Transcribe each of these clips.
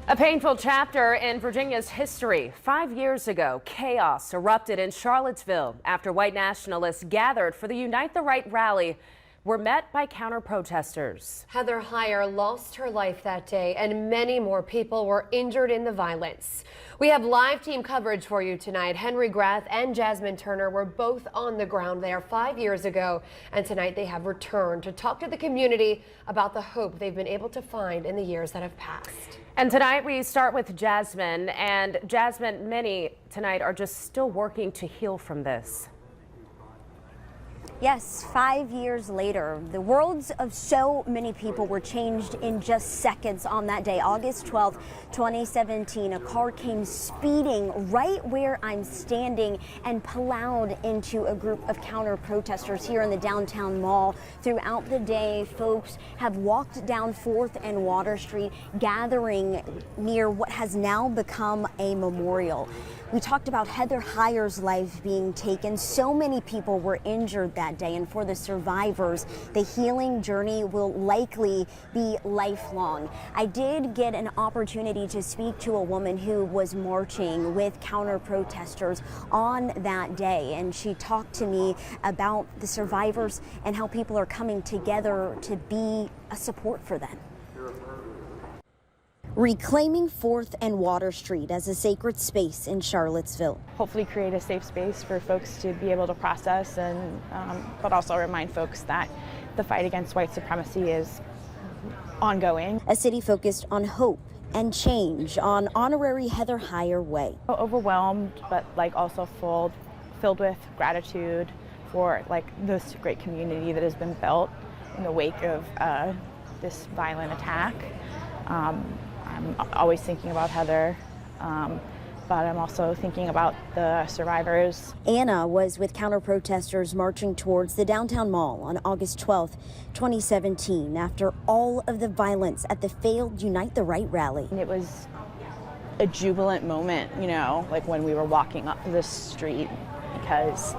A painful chapter in Virginia's history. 5 years ago, chaos erupted in Charlottesville after white nationalists gathered for the Unite the Right rally were met by counter-protesters. Heather Heyer lost her life that day, and many more people were injured in the violence. We have live team coverage for you tonight. Henry Grath and Jasmine Turner were both on the ground there 5 years ago, and tonight they have returned to talk to the community about the hope they've been able to find in the years that have passed. And tonight we start with Jasmine. And Jasmine, many tonight are just still working to heal from this. Yes, 5 years later, the worlds of so many people were changed in just seconds on that day, August 12th, 2017. A car came speeding right where I'm standing and plowed into a group of counter-protesters here in the downtown mall. Throughout the day, folks have walked down 4th and Water Street, gathering near what has now become a memorial. We talked about Heather Heyer's life being taken. So many people were injured that day, and for the survivors, the healing journey will likely be lifelong. I did get an opportunity to speak to a woman who was marching with counter-protesters on that day, and she talked to me about the survivors and how people are coming together to be a support for them. Reclaiming 4th and Water Street as a sacred space in Charlottesville. Hopefully create a safe space for folks to be able to process, and but also remind folks that the fight against white supremacy is ongoing. A city focused on hope and change on Honorary Heather Heyer Way. Overwhelmed, but also filled with gratitude for this great community that has been built in the wake of this violent attack. I'm always thinking about Heather, but I'm also thinking about the survivors. Anna was with counter-protesters marching towards the downtown mall on August 12th, 2017, after all of the violence at the failed Unite the Right rally. It was a jubilant moment, when we were walking up this street, because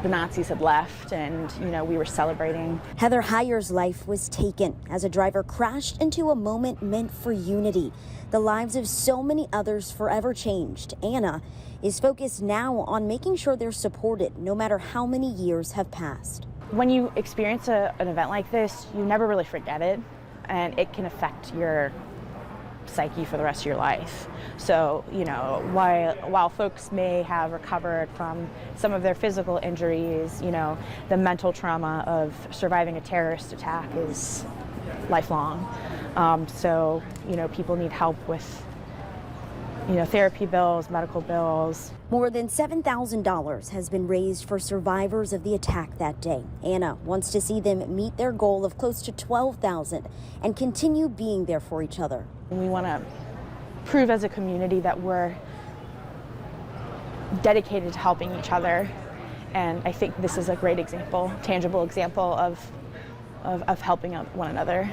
the Nazis had left, and we were celebrating. Heather Heyer's life was taken as a driver crashed into a moment meant for unity. The lives of so many others forever changed. Anna is focused now on making sure they're supported no matter how many years have passed. When you experience an event like this, you never really forget it, and it can affect your psyche for the rest of your life. So, while folks may have recovered from some of their physical injuries, the mental trauma of surviving a terrorist attack is lifelong. So, people need help with, therapy bills, medical bills. More than $7,000 has been raised for survivors of the attack that day. Anna wants to see them meet their goal of close to $12,000 and continue being there for each other. We want to prove as a community that we're dedicated to helping each other, and I think this is a great example, tangible example of helping one another.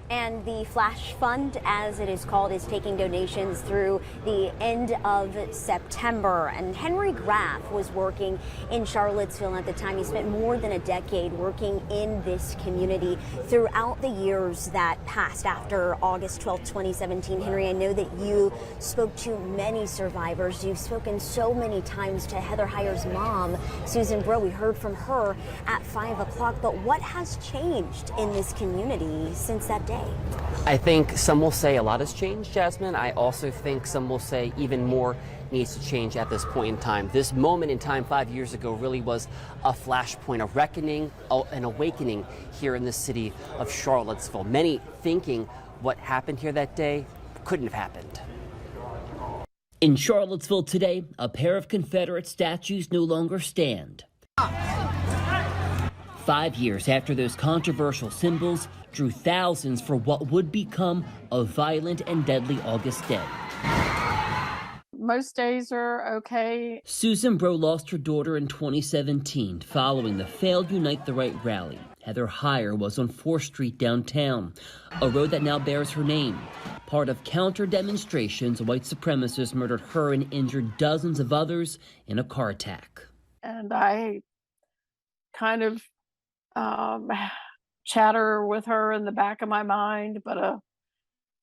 And the Flash Fund, as it is called, is taking donations through the end of September. And Henry Graff was working in Charlottesville at the time. He spent more than a decade working in this community throughout the years that passed after August 12, 2017. Henry, I know that you spoke to many survivors. You've spoken so many times to Heather Heyer's mom, Susan Bro. We heard from her at 5 o'clock. But what has changed in this community since that day? I think some will say a lot has changed, Jasmine. I also think some will say even more needs to change at this point in time. This moment in time 5 years ago really was a flashpoint, a reckoning, an awakening here in the city of Charlottesville. Many thinking what happened here that day couldn't have happened. In Charlottesville today, a pair of Confederate statues no longer stand. 5 years after those controversial symbols drew thousands for what would become a violent and deadly August day. Most days are okay. Susan Bro lost her daughter in 2017 following the failed Unite the Right rally. Heather Heyer was on 4th Street downtown, a road that now bears her name. Part of counter demonstrations, white supremacists murdered her and injured dozens of others in a car attack. And I kind of chatter with her in the back of my mind, but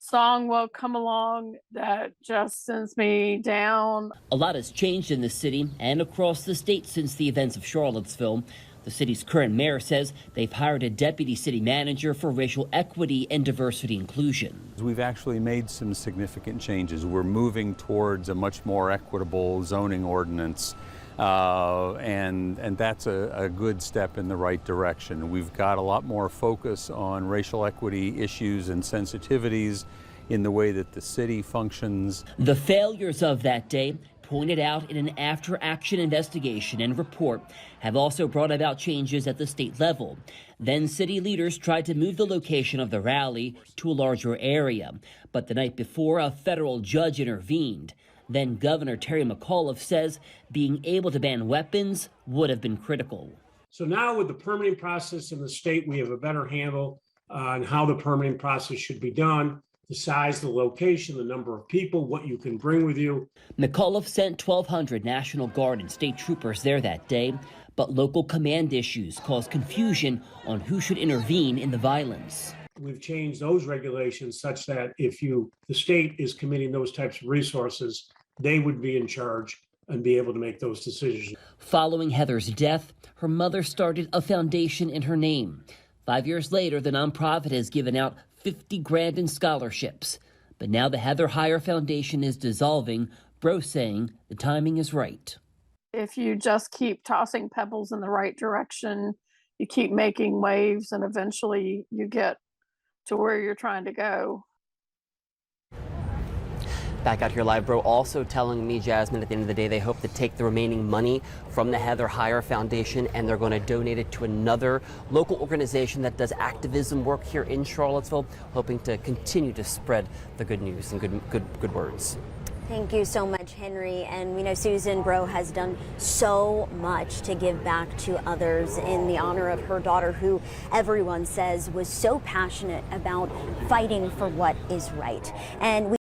song will come along that just sends me down. A lot has changed in the city and across the state since the events of Charlottesville. The city's current mayor says they've hired a deputy city manager for racial equity and diversity inclusion. We've actually made some significant changes. We're moving towards a much more equitable zoning ordinance, and that's a good step in the right direction. We've got a lot more focus on racial equity issues and sensitivities in the way that the city functions. The failures of that day, pointed out in an after-action investigation and report, have also brought about changes at the state level. Then city leaders tried to move the location of the rally to a larger area, but the night before, a federal judge intervened. Then Governor Terry McAuliffe says being able to ban weapons would have been critical. So now with the permitting process in the state, we have a better handle on how the permitting process should be done. The size, the location, the number of people, what you can bring with you. McAuliffe sent 1,200 National Guard and state troopers there that day, but local command issues caused confusion on who should intervene in the violence. We've changed those regulations such that if the state is committing those types of resources, they would be in charge and be able to make those decisions. Following Heather's death, her mother started a foundation in her name. 5 years later, the nonprofit has given out $50 grand in scholarships. But now the Heather Heyer Foundation is dissolving, Bro saying the timing is right. If you just keep tossing pebbles in the right direction, you keep making waves, and eventually you get to where you're trying to go. Back out here live, Bro also telling me, Jasmine, at the end of the day, they hope to take the remaining money from the Heather Heyer Foundation and they're going to donate it to another local organization that does activism work here in Charlottesville, hoping to continue to spread the good news and good words. Thank you so much, Henry. And we know Susan Bro has done so much to give back to others in the honor of her daughter, who everyone says was so passionate about fighting for what is right. And